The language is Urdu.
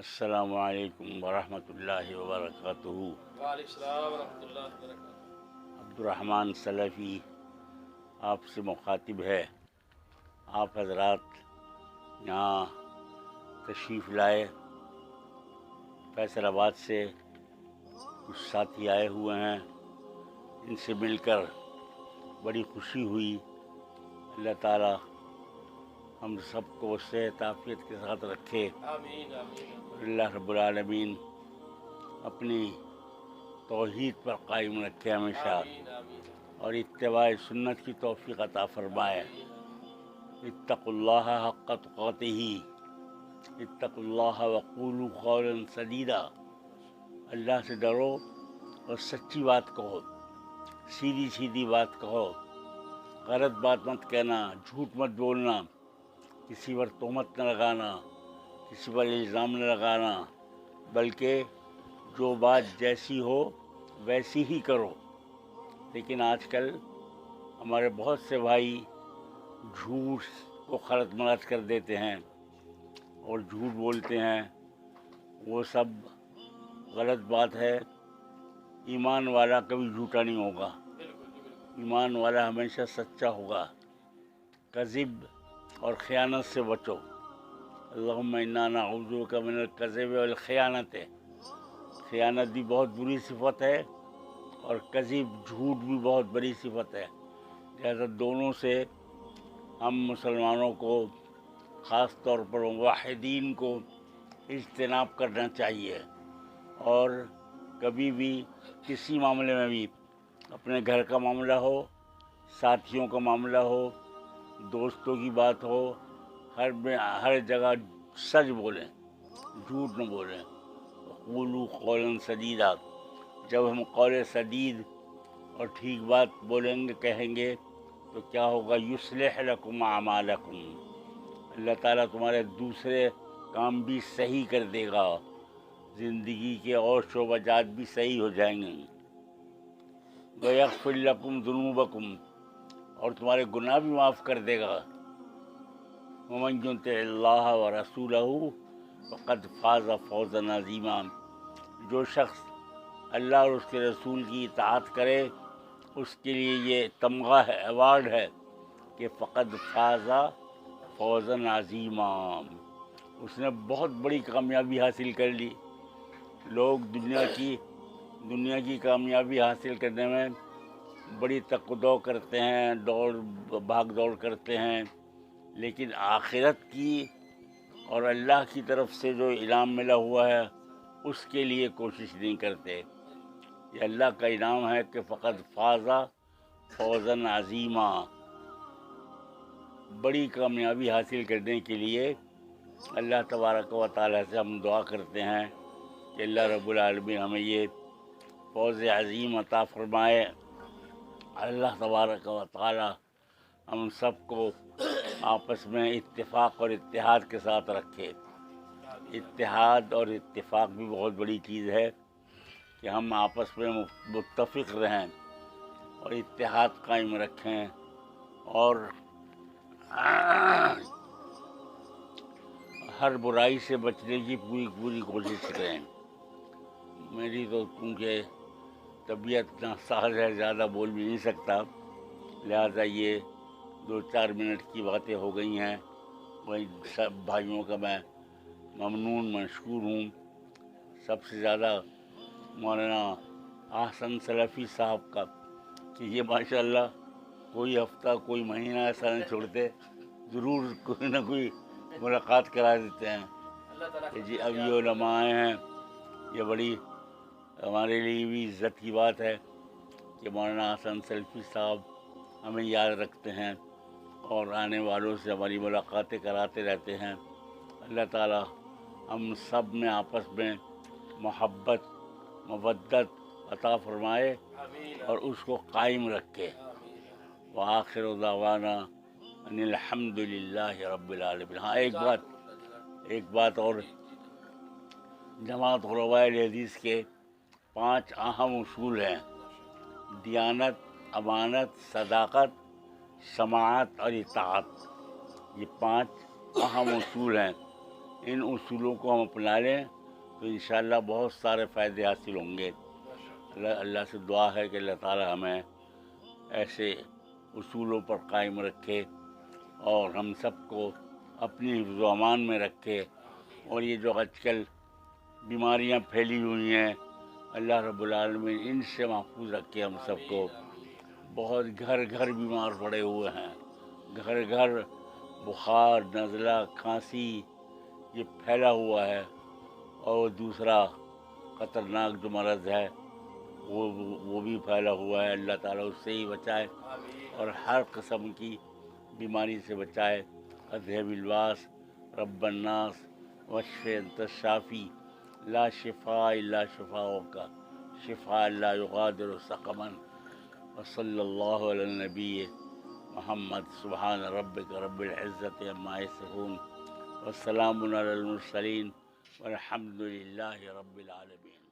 السلام علیکم ورحمۃ اللہ وبرکاتہ۔ وعلیکم السلام ورحمۃ اللہ وبرکاتہ۔ عبدالرحمن سلفی آپ سے مخاطب ہے۔ آپ حضرات یہاں تشریف لائے، فیصل آباد سے کچھ ساتھی آئے ہوئے ہیں، ان سے مل کر بڑی خوشی ہوئی۔ اللہ تعالیٰ ہم سب کو صحت عافیت کے ساتھ رکھے، آمین آمین اور اللہ رب العالمین اپنی توحید پر قائم رکھے ہمیشہ، آمین آمین اور اتباع سنت کی توفیق عطا فرمائے۔ اتقوا اللہ حق تقاتہ، اتقوا اللہ وقولوا قولا سدیدا۔ اللہ سے ڈرو اور سچی بات کہو، سیدھی سیدھی بات کہو، غلط بات مت کہنا، جھوٹ مت بولنا، کسی پر تہمت نہ لگانا، کسی پر الزام نہ لگانا، بلکہ جو بات جیسی ہو ویسی ہی کرو۔ لیکن آج کل ہمارے بہت سے بھائی جھوٹ کو خلط ملط کر دیتے ہیں اور جھوٹ بولتے ہیں، وہ سب غلط بات ہے۔ ایمان والا کبھی جھوٹا نہیں ہوگا، ایمان والا ہمیشہ سچا ہوگا۔ کذب اور خیانت سے بچو۔ اللہم انا نعوذ بک من الکذب والخیانت۔ خیانت بھی بہت بری صفت ہے، اور کذب جھوٹ بھی بہت بڑی صفت ہے۔ لہذا دونوں سے ہم مسلمانوں کو، خاص طور پر موحدین کو، اجتناب کرنا چاہیے، اور کبھی بھی کسی معاملے میں بھی، اپنے گھر کا معاملہ ہو، ساتھیوں کا معاملہ ہو، دوستوں کی بات ہو، ہر جگہ سچ بولیں، جھوٹ نہ بولیں۔ قولوا قولا سدیدا۔ جب ہم قول سدید اور ٹھیک بات بولیں گے، کہیں گے، تو کیا ہوگا؟ یصلح لکم اعمالکم، اللہ تعالیٰ تمہارے دوسرے کام بھی صحیح کر دے گا، زندگی کے اور شعبہ جات بھی صحیح ہو جائیں گے۔ ویغفر لکم ذنوبکم، اور تمہارے گناہ بھی معاف کر دے گا۔ ومن یطع اللہ ورسولہ فقد فاز فوزا عظیما۔ جو شخص اللہ اور اس کے رسول کی اطاعت کرے، اس کے لیے یہ تمغہ ہے، ایوارڈ ہے کہ فقد فاز فوزا عظیما، اس نے بہت بڑی کامیابی حاصل کر لی۔ لوگ دنیا کی کامیابی حاصل کرنے میں بڑی تک و دو کرتے ہیں، بھاگ دوڑ کرتے ہیں، لیکن آخرت کی اور اللہ کی طرف سے جو انعام ملا ہوا ہے اس کے لیے کوشش نہیں کرتے۔ یہ اللہ کا انعام ہے کہ فقط فاز فوزا عظیما۔ بڑی کامیابی حاصل کرنے کے لیے اللہ تبارک و تعالیٰ سے ہم دعا کرتے ہیں کہ اللہ رب العالمین ہمیں یہ فوز عظیم عطا فرمائے۔ اللہ تبارک و تعالیٰ ہم سب کو آپس میں اتفاق اور اتحاد کے ساتھ رکھے۔ اتحاد اور اتفاق بھی بہت بڑی چیز ہے کہ ہم آپس میں متفق رہیں اور اتحاد قائم رکھیں، اور ہر برائی سے بچنے کی پوری کوشش کریں۔ میری تو کیونکہ طبیعت ناساز ہے، زیادہ بول بھی نہیں سکتا، لہذا یہ 2-4 منٹ کی باتیں ہو گئی ہیں۔ وہی سب بھائیوں کا میں ممنون مشکور ہوں، سب سے زیادہ مولانا احسن سلفی صاحب کا، کہ یہ ماشاءاللہ کوئی ہفتہ کوئی مہینہ ایسا نہیں چھوڑتے، ضرور کوئی نہ کوئی ملاقات کرا دیتے ہیں کہ جی اب یہ علماء آئے ہیں۔ یہ بڑی ہمارے لیے بھی عزت کی بات ہے کہ مولانا احسن سلفی صاحب ہمیں یاد رکھتے ہیں اور آنے والوں سے ہماری ملاقاتیں کراتے رہتے ہیں۔ اللہ تعالیٰ ہم سب میں آپس میں محبت مودت عطا فرمائے اور اس کو قائم رکھے۔ وآخر دعوانا ان الحمد للہ رب العالمین۔ ہاں ایک بات اور، جماعت علماء حدیث کے 5 اہم اصول ہیں: دیانت، امانت، صداقت، سماعت اور اطاعت۔ یہ 5 اہم اصول ہیں۔ ان اصولوں کو ہم اپنا لیں تو انشاءاللہ بہت سارے فائدے حاصل ہوں گے۔ اللہ سے دعا ہے کہ اللہ تعالی ہمیں ایسے اصولوں پر قائم رکھے اور ہم سب کو اپنی حفظ و امان میں رکھے، اور یہ جو آج کل بیماریاں پھیلی ہوئی ہیں اللہ رب العالمین ان سے محفوظ رکھے ہم سب کو۔ بہت گھر گھر بیمار پڑے ہوئے ہیں، گھر گھر بخار، نزلہ، کھانسی یہ پھیلا ہوا ہے، اور دوسرا خطرناک جو مرض ہے وہ بھی پھیلا ہوا ہے۔ اللہ تعالیٰ اس سے ہی بچائے اور ہر قسم کی بیماری سے بچائے۔ اذهب الباس رب الناس واشف انت الشافی لا شفاء الا شفاؤک شفاء لا یغادر سقما۔ وصلی اللہ علی النبی محمد۔ سبحان ربک رب العزت عما یصفون والسلام علی المرسلین والحمد للہ رب العالمین۔